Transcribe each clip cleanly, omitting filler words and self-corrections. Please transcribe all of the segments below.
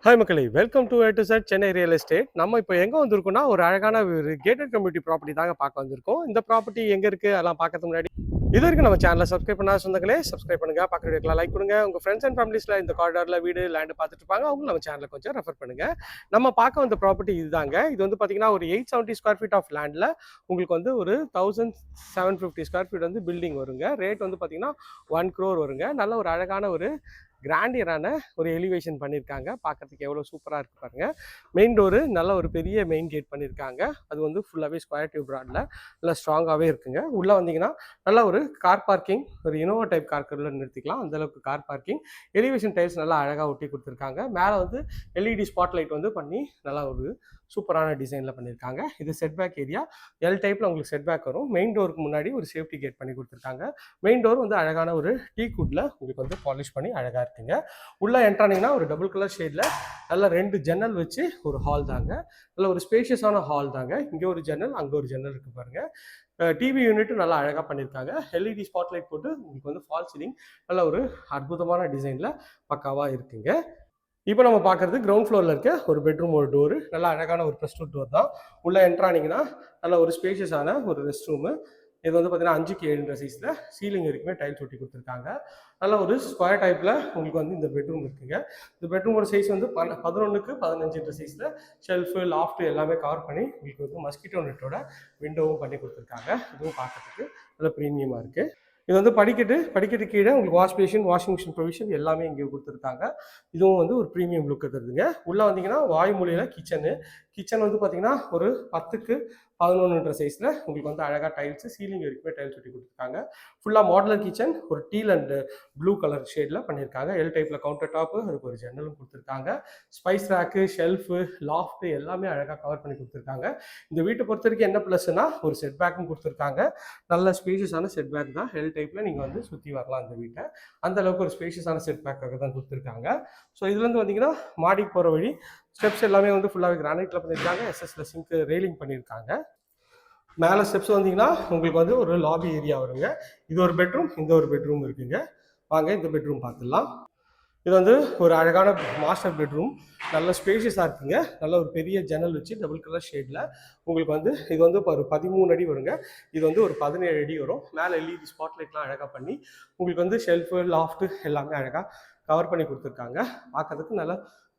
Hi மக்களே, welcome to A to Z Chennai real estate. நம்ம இப்போ எங்கே வந்திருக்கோம்னா, ஒரு அழகான ஒரு கேட்டட் கம்யூனிட்டி ப்ராப்பர்ட்டி தாங்க பார்க்க வந்திருக்கோம். இந்த ப்ராப்பர்ட்டி எங்கே இருக்குது அதெல்லாம் பார்க்கறதுக்கு முன்னாடி இது வரைக்கும் நம்ம சேனலை சப்ஸ்கிரைப் பண்ணாத சொந்தங்களே சப்ஸ்கிரைப் பண்ணுங்கள், பக்கத்து வீடியோக்கெலாம் லைக் கொடுங்க. உங்கள் ஃப்ரெண்ட்ஸ் அண்ட் ஃபேமிலிஸில் இந்த காரிடாரில் வீடு லேண்டு பார்த்துட்டு இருப்பாங்க, அவங்க நம்ம சேனலில் கொஞ்சம் ரெஃபர் பண்ணுங்கள். நம்ம பார்க்க வந்த ப்ராப்பர்ட்டி இதுதாங்க. இது வந்து பார்த்தீங்கன்னா ஒரு 870 ஸ்கொயர் ஃபீட் ஆஃப் லேண்டில் உங்களுக்கு வந்து ஒரு 1750 ஸ்கொயர் ஃபீட் வந்து பில்டிங் வருங்க. ரேட் வந்து பார்த்தீங்கன்னா 1 crore வருங்க. நல்ல ஒரு அழகான ஒரு கிராண்டியரான ஒரு எலிவேஷன் பண்ணியிருக்காங்க. பார்க்கறதுக்கு எவ்வளோ சூப்பராக இருக்குது பாருங்கள். மெயின் டோரு நல்ல ஒரு பெரிய மெயின் கேட் பண்ணியிருக்காங்க. அது வந்து ஃபுல்லாகவே ஸ்கொயர் டியூப் ராடில் நல்லா ஸ்ட்ராங்காகவே இருக்குங்க. உள்ளே வந்தீங்கன்னா நல்லா ஒரு கார் பார்க்கிங், ஒரு இனோவா டைப் கார்க்குள்ள நிறுத்திக்கலாம், அந்தளவுக்கு கார் பார்க்கிங். எலிவேஷன் டைல்ஸ் நல்லா அழகாக ஒட்டி கொடுத்துருக்காங்க. மேலே வந்து எல்இடி ஸ்பாட் லைட் வந்து பண்ணி நல்லா ஒரு சூப்பரான டிசைனில் பண்ணியிருக்காங்க. இது செட்பேக் ஏரியா, எல் டைப்பில் உங்களுக்கு செட்பேக் வரும். மெயின் டோருக்கு முன்னாடி ஒரு சேஃப்டி கேட் பண்ணி கொடுத்துருக்காங்க. மெயின் டோர் வந்து அழகான ஒரு டீ குட்ல உங்களுக்கு வந்து பாலிஷ் பண்ணி அழகாக இருக்குங்க. உள்ளே என்ட்ரானிங்கன்னா ஒரு டபுள் கலர் ஷேடில் நல்லா 2 ஜன்னல் வச்சு ஒரு ஹால் தாங்க. நல்ல ஒரு ஸ்பேஷியஸான ஹால் தாங்க. இங்கே ஒரு ஜன்னல், அங்கே ஒரு ஜன்னல் இருக்குது பாருங்கள். டிவி யூனிட்டும் நல்லா அழகாக பண்ணியிருக்காங்க. எல்இடி ஸ்பாட்லைட் போட்டு உங்களுக்கு வந்து ஃபால் சீலிங் நல்ல ஒரு அற்புதமான டிசைனில் பக்காவாக இருக்குங்க. இப்போ நம்ம பார்க்குறது கிரவுண்ட் ஃப்ளோரில் இருக்க ஒரு பெட்ரூம், ஒரு டோரு நல்லா அழகான ஒரு ப்ரெஸ் டோர் தான். உள்ளே என்ட்ரானிங்கன்னா நல்ல ஒரு ஸ்பேஷியஸான ஒரு ரெஸ்ட் ரூமு. இது வந்து பார்த்தீங்கன்னா 5க்கு 7 சைஸில் சீலிங் வரைக்குமே டைல்ஸ் ஒட்டி கொடுத்துருக்காங்க. நல்ல ஒரு ஸ்கொயர் டைப்பில் உங்களுக்கு வந்து இந்த பெட்ரூம் இருக்குங்க. இந்த பெட்ரூமோட சைஸ் வந்து 11க்கு 15 சைஸில் ஷெல்ஃபு, லாஃப்ட்டு எல்லாமே கவர் பண்ணி உங்களுக்கு வந்து மஸ்கிட்டோ நெட்டோட விண்டோவும் பண்ணி கொடுத்துருக்காங்க. இதுவும் பார்க்கறதுக்கு நல்ல ப்ரீமியமாக இருக்குது. இது வந்து படிக்கட்டு கீழே உங்களுக்கு wash basin, washing machine provision எல்லாமே இங்கே கொடுத்துருக்காங்க. இதுவும் வந்து ஒரு ப்ரீமியம் லுக் தருதுங்க. உள்ளே வந்தீங்கன்னா வாயு மூலையில் கிச்சன் வந்து பார்த்தீங்கன்னா ஒரு 10க்கு 11 சைஸில் உங்களுக்கு வந்து அழகாக டைல்ஸு, சீலிங் வரைக்குமே டைல்ஸ் ஒட்டி கொடுத்துருக்காங்க. ஃபுல்லாக மாடலர் கிச்சன், ஒரு டீல் அண்ட் ப்ளூ கலர் ஷேடில் பண்ணியிருக்காங்க. எல் டைப்பில் கவுண்டர் டாப்பு, அதுக்கு ஒரு ஜன்னலும் கொடுத்துருக்காங்க. ஸ்பைஸ் ரேக்கு, ஷெல்ஃபு, லாஃப்ட்டு எல்லாமே அழகாக கவர் பண்ணி கொடுத்துருக்காங்க. இந்த வீட்டை பொறுத்த வரைக்கும் என்ன ப்ளஸ்னா ஒரு செட் பேக்கும் கொடுத்துருக்காங்க. நல்ல ஸ்பேஷியஸான செட் பேக் தான். எல் டைப்பில் நீங்கள் வந்து சுற்றி வரலாம் இந்த வீட்டை. அந்தளவுக்கு ஒரு ஸ்பேஷியஸான செட் பேக்காக தான் கொடுத்துருக்காங்க. ஸோ இதுலேருந்து வந்தீங்கன்னா மாடிக்கு போகிற வழி, ஸ்டெப்ஸ் எல்லாமே வந்து ஃபுல்லாகவே கிரானைட்டில் பண்ணியிருக்காங்க. எஸ்எஸ்ல சிங்க் ரெயிலிங் பண்ணியிருக்காங்க. மேலே ஸ்டெப்ஸ் வந்தீங்கன்னா உங்களுக்கு வந்து ஒரு லாபி ஏரியா வருங்க. இது ஒரு பெட்ரூம், இந்த ஒரு பெட்ரூம் இருக்குங்க. வாங்க இந்த பெட்ரூம் பார்த்துடலாம். இது வந்து ஒரு அழகான மாஸ்டர் பெட்ரூம். நல்ல ஸ்பேஷியஸாக இருக்குங்க. நல்ல ஒரு பெரிய ஜன்னல் வச்சு டபுள் கலர் ஷேடில் உங்களுக்கு வந்து இது வந்து ஒரு 13 அடி வருங்க. இது வந்து ஒரு 17 அடி வரும். மேலே எல்இடி ஸ்பாட்லைட்லாம் அழகாக பண்ணி உங்களுக்கு வந்து ஷெல்ஃபு, லாஃப்ட்டு எல்லாமே அழகாக கவர் பண்ணி கொடுத்துருக்காங்க. பார்க்கறதுக்கு நல்ல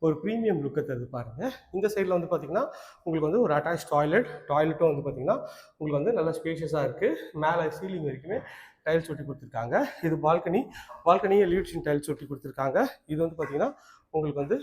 ஒரு ப்ரீமியம் லுக்கை தருது பாருங்கள். இந்த சைடில் வந்து பார்த்திங்கன்னா உங்களுக்கு வந்து ஒரு அட்டாச் டாய்லெட்டும் வந்து பார்த்திங்கன்னா உங்களுக்கு வந்து நல்ல ஸ்பேஷியஸாக இருக்குது. மேலே சீலிங் வரைக்குமே டைல்ஸ் ஒட்டி கொடுத்துருக்காங்க. இது பால்கனி எலிவேஷன் டைல்ஸ் ஒட்டி கொடுத்துருக்காங்க. இது வந்து பார்த்திங்கன்னா உங்களுக்கு வந்து